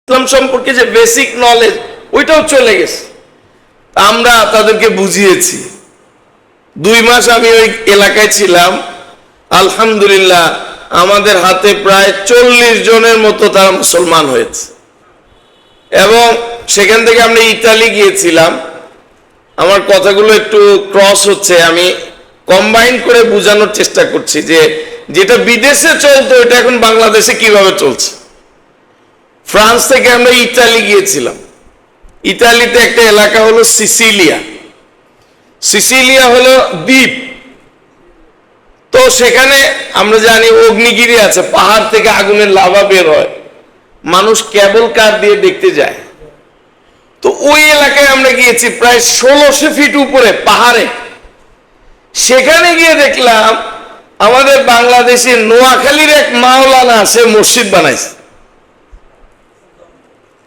ইসলাম সম্পর্কে যে basic knowledge ওইটাও চলে গেছে। আমরা তাদেরকে বুঝিয়েছি। 2 মাস আমি ওই এলাকায় ছিলাম, আলহামদুলিল্লাহ আমাদের হাতে প্রায় 40 জনের মতো তারা মুসলমান হয়েছে। এবং সেখান থেকে আমরা ইতালি গিয়েছিলাম। আমার কথাগুলো একটু ক্রস হচ্ছে, আমি কম্বাইন করে বোঝানোর চেষ্টা করছি যে যেটা বিদেশে চলতো এটা এখন বাংলাদেশে কিভাবে চলছে। ফ্রান্স থেকে আমরা ইতালি গিয়েছিলাম। ইতালিতে একটা এলাকা হলো সিসিলিয়া। সিসিলিয়া হলো দ্বীপ। তো সেখানে আমরা জানি অগ্নিগিরি আছে, পাহাড় থেকে আগুনের লাভা বের হয়, মানুষ কেবল কার দিয়ে দেখতে যায়। তো ওই এলাকায় আমরা গিয়েছি প্রায় 1600 ফিট উপরে পাহাড়ে। সেখানে গিয়ে দেখলাম আমাদের বাংলাদেশের নোয়াখালীর এক মাওলানা সে মসজিদ বানাইছে।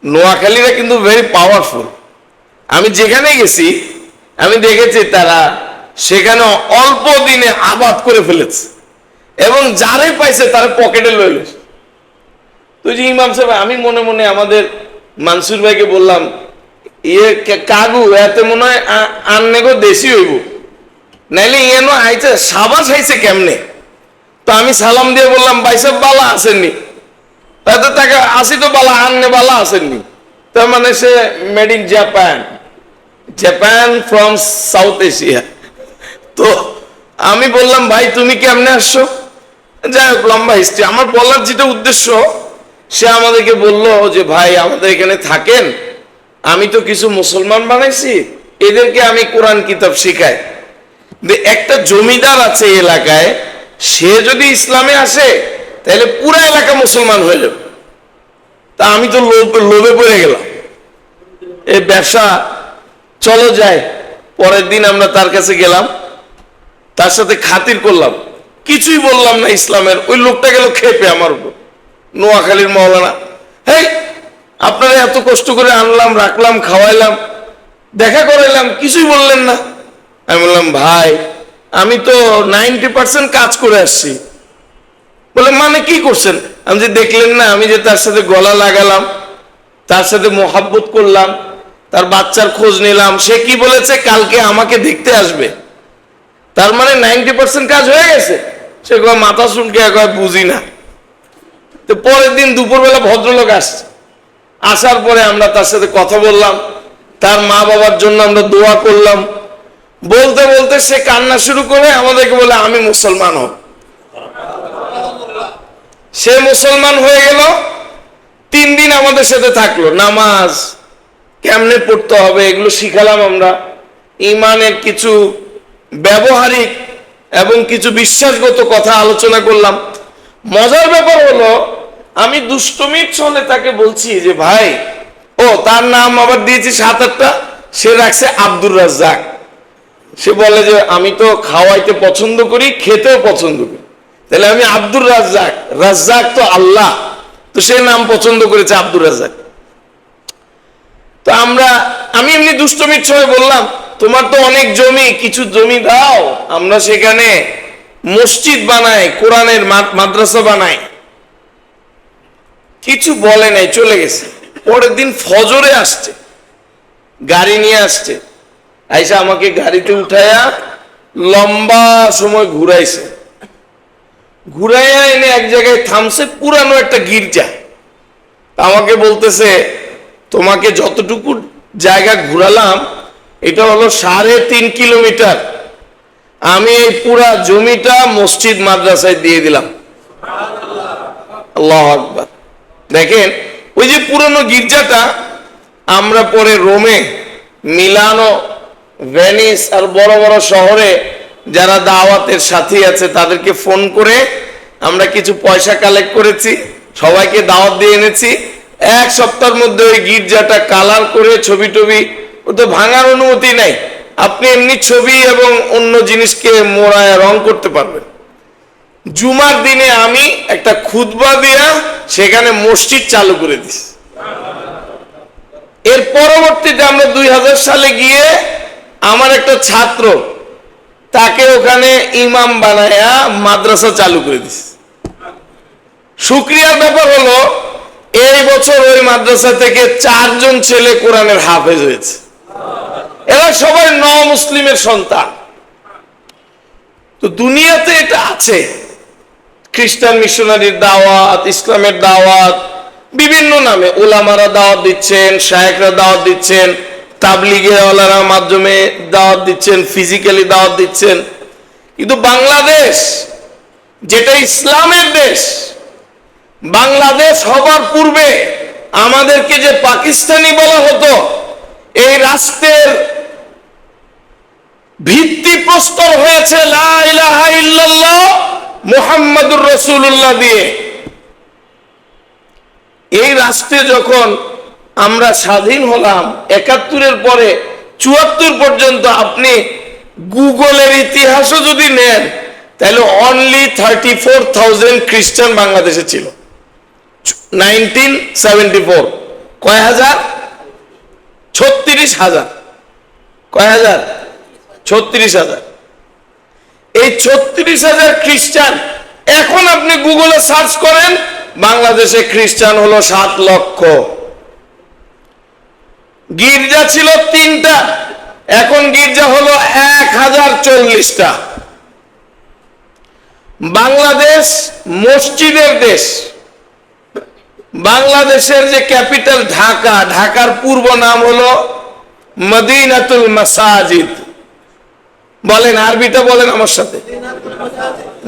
নোয়াখালীরা কিন্তু ভেরি পাওয়ারফুল। আমি যেখানে গেছি আমি দেখেছি তারা সেখানে অল্প দিনে আবাদ করে ফেলেছে এবং যারে পাইছে তার পকেটে লইল। তো যে ইমাম সাহেব, আমি মনে মনে আমাদের মানসুর ভাইকে বললাম, ইয়ে কাগু এতে মনে হয় আননেগো দেশি হইব, নাইলে ইয়েনো আইছে সাবাস আইছে কেমনে। তো আমি সালাম দিয়ে বললাম, ভাই সাহেব বালা আসেননি? তাতে তাকে আসি তো বালা, আননে বালা আসেননি। তার মানে সে made in Japan, Japan from South Asia. তো আমি বললাম, ভাই তুমি কেমনে আসছো? যাই হোক লম্বা হিস্ট্রি। আমার বলার যেটা উদ্দেশ্য, সে আমাদেরকে বলল যে ভাই আমাদের এখানে থাকেন, আমি তো কিছু মুসলমান বানাইছি, এদেরকে আমি কোরআন কিতাব শিখাই। একটা জমিদার আছে এলাকায়, সে যদি ইসলামে আসে তাহলে পুরো এলাকা মুসলমান হয়ে যাবে। তা আমি তো লোভে পড়ে গেলাম, এই ব্যবসা চলো যায়। পরের দিন আমরা তার কাছে গেলাম, তার সাথে খাতির করলাম, কিছুই বললাম না ইসলামের। ওই লোকটা গেল খেপে আমার উপর, নোয়াখালীর মাওলানা। হেই, আপনারা এত কষ্ট করে আনলাম, রাখলাম, খাওয়াইলাম, দেখা করাইলাম, কিছুই বললেন না। আমি বললাম, ভাই আমি তো 90% কাজ করে আসছি। বলে মানে কি করছেন? আমি যে দেখলেন না, আমি যে তার সাথে গলা লাগালাম, তার সাথে মোহাব্বত করলাম, তার বাচ্চার খোঁজ নিলাম। সে কি বলেছে? কালকে আমাকে দেখতে আসবে। তার মানে 90% কাজ হয়ে গেছে। সে কয় মাথা শুনকে কয় বুঝি না। তো পরের দিন দুপুরবেলা ভদ্রলোক আসছে। আসার পরে আমরা তার সাথে কথা বললাম, তার মা বাবার জন্য আমরা দোয়া করলাম। বলতে বলতে সে কান্না শুরু করে আমাদেরকে বলে, আমি মুসলমান হব। সে মুসলমান হয়ে গেল। 3 দিন আমাদের সাথে থাকলো। নামাজ কেমনে পড়তে হবে এগুলো শিখালাম আমরা। ইমানের কিছু ব্যবহারিক এবং কিছু বিশ্বাসগত কথা আলোচনা করলাম। মজার ব্যাপার হলো, আমি দুষ্টমির ছলে তাকে বলছি যে ভাই, ও তার নাম আবার দিয়েছি 7-8টা, সে রাখছে আব্দুর রাজ্জাক। সে বলে যে আমি তো খাওয়াইতে পছন্দ করি, খেতেও পছন্দ করি, তাহলে আমি আব্দুর রাজ্জাক। রাজ্জাক তো আল্লাহ, তো সে নাম পছন্দ করেছে আব্দুর রাজ্জাক। তো আমি এমনি দুষ্টমির ছলে বললাম, তোমার তো অনেক জমি, কিছু জমি দাও, আমরা সেখানে মসজিদ বানাই, কোরআনের মাদ্রাসা বানাই। কিছু বলে নাই, চলে গেছে। পরের দিন ফজরে আসছে, গাড়ি নিয়ে আসছে, আইসা আমাকে গাড়িতে উঠাইয়া লম্বা সময় ঘুরাইছে। ঘুরাইয়া এনে এক জায়গায় থামছে, পুরানো একটা গির্জা। আমাকে বলতেছে, তোমাকে যতটুকু জায়গা ঘুরালাম এটা হলো 3.5 কিলোমিটার, আমি এই পুরা জমিটা মসজিদ মাদ্রাসায় দিয়ে দিলাম। আল্লাহু আকবার। দেখেন, ওই যে পুরনো গির্জাটা, আমরা পরে রোমে, মিলানো, ভেনিস আর বড় বড় শহরে যারা দাওয়াতের সাথী আছে তাদেরকে ফোন করে আমরা কিছু পয়সা কালেক্ট করেছি, সবাইকে দাওয়াত দিয়ে এনেছি। 1 সপ্তাহের মধ্যে ওই গির্জাটা কালার করে ছবি টবি, ও তো ভাঙার অনুমতি নাই, আপনি এমনি ছবি এবং অন্য জিনিসকে মোড়ায় রং করতে পারবেন। জুমার দিনে আমি একটা খুতবা দিয়া সেখানে মসজিদ চালু করে দিছি। এর পরবর্তীতে আমরা 2000 সালে গিয়ে আমার একটা ছাত্র, তাকে ওখানে ইমাম বানায়া মাদ্রাসা চালু করে দিছি। শুকরিয়ার ব্যাপার হলো, এই বছর ওই মাদ্রাসা থেকে 4 জন ছেলে কোরআনের হাফেজ হয়েছে। এরা সবাই মুসলিমের সন্তান। তো দুনিয়াতে এটা আছে, খ্রিস্টান মিশনারির দাওয়াত, ইসলামের দাওয়াত, বিভিন্ন নামে উলামারা দাওয়াত দিচ্ছেন, শায়েখরা দাওয়াত দিচ্ছেন, তাবলিগেওয়ালারা মাধ্যমে দাওয়াত দিচ্ছেন, ফিজিক্যালি দাওয়াত দিচ্ছেন। কিন্তু বাংলাদেশ যেটা ইসলামের দেশ, বাংলাদেশ হবার পূর্বে আমাদেরকে যে পাকিস্তানি বলা হতো, এই রাষ্ট্রের ভিত্তি প্রস্তর হয়েছে লা ইলাহা ইল্লাল্লাহ মুহাম্মাদুর রাসূলুল্লাহ দিয়ে। এই রাষ্ট্রে যখন আমরা স্বাধীন হলাম 71-এর পরে 74 পর্যন্ত, আপনি গুগলের ইতিহাসও যদি নেন তাহলে অনলি 34,000 খ্রিস্টান বাংলাদেশে ছিল 1974। কয় হাজার? 36,000। কয় হাজার? 36,000। এই 36,000 খ্রিস্টান, এখন আপনি গুগলে সার্চ করেন, বাংলাদেশে খ্রিস্টান হলো 7 লক্ষ। গির্জা ছিল 3টা, এখন গির্জা হলো 1040টা। বাংলাদেশ মসজিদের দেশ। বাংলাদেশের যে ক্যাপিটাল ঢাকা, ঢাকার পূর্ব নাম হলো মদিনাতুল মাসাজিদ। বলেন, আরবিটা বলেন আমার সাথে,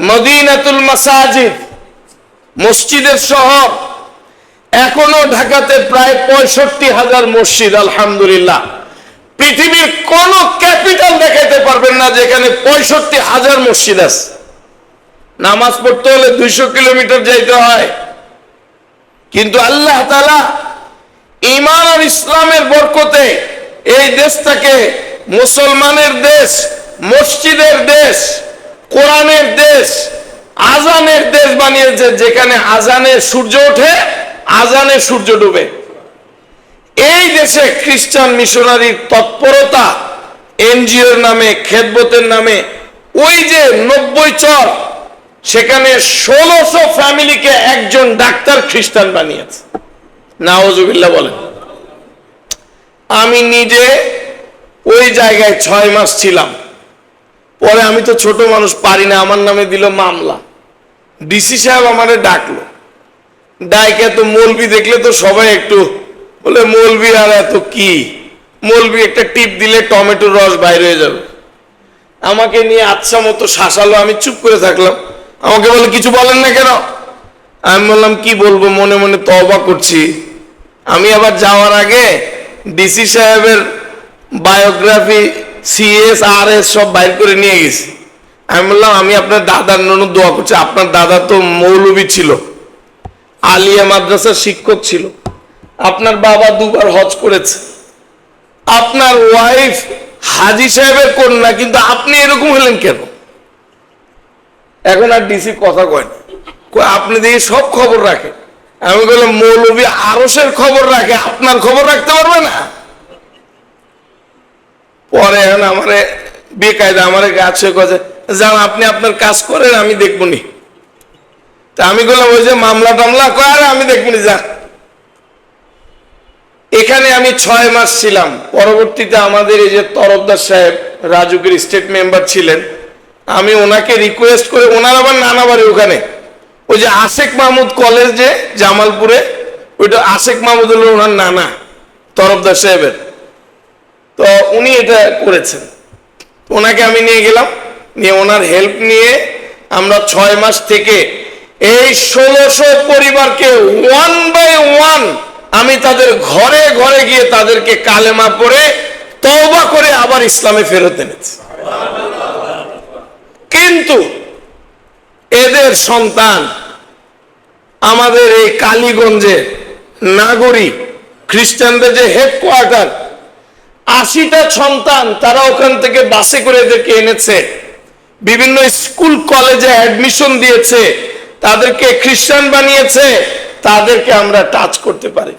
মদিনাতুল মাসাজিদ, মসজিদের শহর। এখনো ঢাকাতে প্রায় 65,000 মসজিদ। আলহামদুলিল্লাহ, পৃথিবীর কোন ক্যাপিটাল দেখাইতে পারবেন না যেখানে 65,000 মসজিদ আছে। নামাজ পড়তে হলে 200 কিলোমিটার যাইতে হয়। কিন্তু আল্লাহ তাআলা ঈমান আর ইসলামের বরকতে এই দেশটাকে মুসলমানের দেশ, মসজিদের দেশ, কোরআনের দেশ, আজানের দেশ বানিয়েছে, যেখানে আজানে সূর্য ওঠে, আজানে সূর্য ডুবে। এই দেশে খ্রিস্টান মিশনারির তৎপরতা, এনজিওর নামে, খেদমতের নামে, ওই যে 90 চর, সেখানে 1600 ফ্যামিলিকে একজন ডাক্তার খ্রিস্টান বানিয়েছে। নাউজুবিল্লাহ বলেন। আমি নিজে ওই জায়গায় 6 মাস ছিলাম। পরে আমি তো ছোট মানুষ, পারি না, আমার নামে দিল মামলা। ডিসি সাহেব আমারে ডাকলো, ডাইকে তো মৌলবি দেখলে তো সবাই একটু বলে, মৌলবি আর এত কি, মৌলবি একটা টিপ দিলে টমেটোর রস বাইর হয়ে যাবে। আমাকে নিয়ে আচ্ছা মতো শাসালো, আমি চুপ করে থাকলাম। আমাকে বলে, কিছু বলেন না কেন? আমি বললাম, কি বলবো, মনে মনে তওবা করছি। আমি আবার যাওয়ার আগে ডিসি সাহেবের বায়োগ্রাফি, CS RS সব বাইর করে নিয়ে গেছি। আমি বললাম, আমি আপনার দাদার জন্য দোয়া করছি। আপনার দাদা তো মৌলবি ছিল, আলিয়া মাদ্রাসার শিক্ষক ছিল, আপনার বাবা 2 বার হজ করেছে, আপনার ওয়াইফ হাজী সাহেবের কন্যা, কিন্তু আপনি এরকম হলেন কেন? এখন আর ডিসি কথা কয় না, আপনি দেখি সব খবর রাখে। আমি বললাম, মৌলবি আরশের খবর রাখে, আপনার খবর রাখতে পারবে না? পরে এখন আমারে বেকায়দা আমারে গাছে কথা, যান আপনি আপনার কাজ করেন, আমি দেখবনি। তা আমি বললাম, ওই যে মামলা টামলা করে, আমি দেখবনি, যা। এখানে আমি 6 মাস ছিলাম। পরবর্তীতে আমাদের এই যে তরফদার সাহেব রাজুকের স্টেট মেম্বার ছিলেন, আমি ওনাকে রিকোয়েস্ট করে, ওনার আবার নানা বাড়ি ওখানে, ওই যে আশেক মাহমুদ কলেজ যে জামালপুরে, ওইটা আশেক মাহমুদ হলো ওনার নানা, তরফদার সাহেবের। তো উনি এটা করেছেন, ওনাকে আমি নিয়ে গেলাম, নিয়ে ওনার হেল্প নিয়ে আমরা 6 মাস থেকে এই 1600 পরিবারকে 1 by 1 আমি তাদের ঘরে ঘরে গিয়ে তাদেরকে কালেমা পড়ে তওবা করে আবার ইসলামে ফেরত এনেছি। কিন্তু এদের সন্তান আমাদের এই কালীগঞ্জে নাগরিক খ্রিস্টানদের যে হেডকোয়ার্টার, 80টা সন্তান তারা ওখান থেকে বাসে করে এদেরকে এনেছে, বিভিন্ন স্কুল কলেজে অ্যাডমিশন দিয়েছে, তাদেরকে খ্রিস্টান বানিয়েছে, তাদেরকে আমরা টাচ করতে পারি।